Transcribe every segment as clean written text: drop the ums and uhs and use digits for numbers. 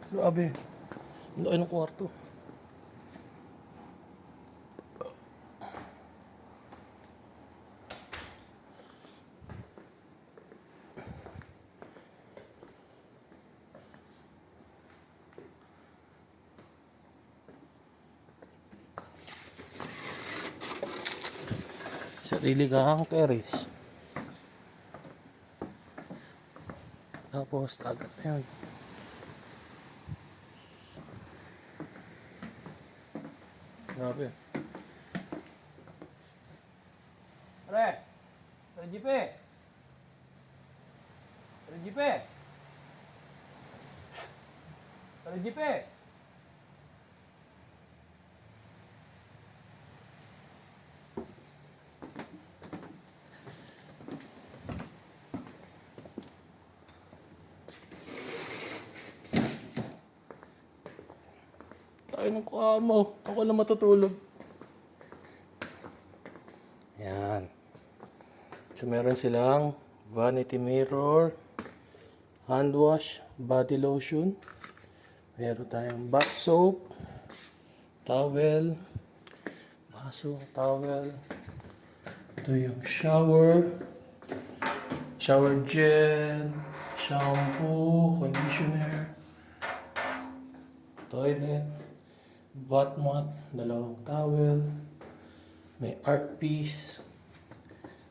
Grabe. Ang laki ng kwarto. Sarili kang terrace. Tapos dagat na yun. Grabe. Pre! Pre Jipe! Pre Jipe! Pre Jipe! Tayo ng kamo. Ako na matutulog. Yan. So meron silang vanity mirror, hand wash, body lotion. Meron tayong bath soap, towel, baso, towel. Ito yung shower gel, shampoo, conditioner, toilet, bath mat, dalawang towel, may art piece.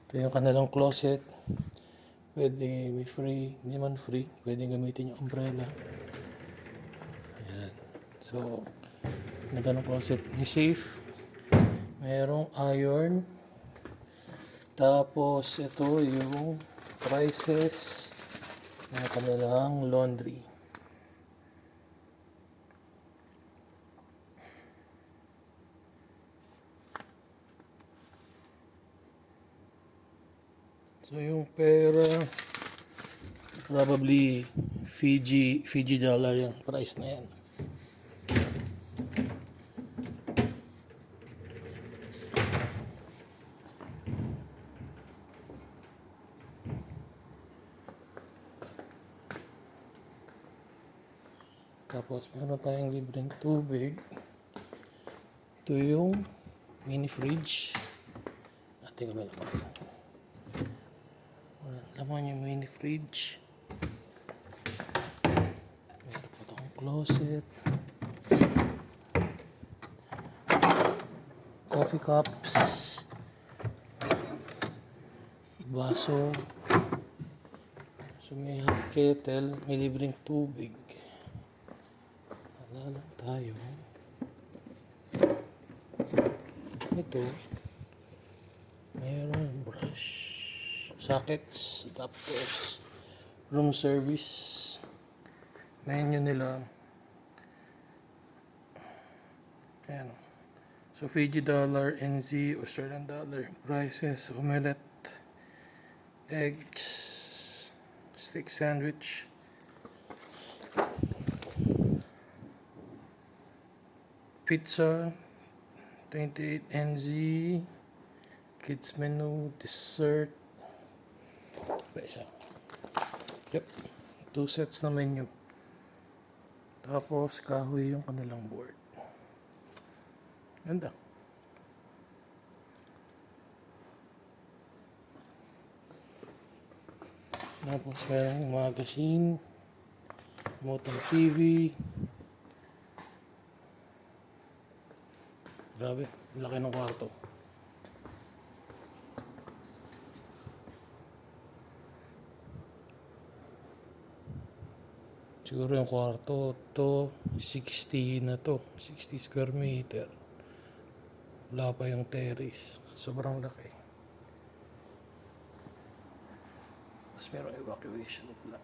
Ito yung kanilang closet. Pwede may free, hindi man free, pwede gamitin yung umbrella. Ayan. So, ganda ng closet. May safe, mayroong iron. Tapos, ito yung prices ng kanilang laundry. So yung pera, probably Fiji dollar yung price na yan. Tapos meron tayong libreng tubig. Ito yung mini fridge. Ating kami naman. Laman yung mini fridge. Meron po itong closet. Coffee cups. Baso. So may hot kettle. May libreng tubig. Wala lang tayo. Ito. Mayroong brush. Sockets, tapos room service, menu nila. Ayan. So Fiji dollar, NZ, Australian dollar prices, omelette, eggs, steak sandwich, pizza, 28 NZ, kids menu, dessert. Isa. Yep. 2 sets na menu. Tapos kahoy yung kanilang board. Ganda. Tapos merong magazine, remote TV. Grabe, laki ng kwarto. Siguro yung kwarto to 60 na to, 60 square meter. Wala pa yung terrace. Sobrang laki. Mas merong evacuation plan.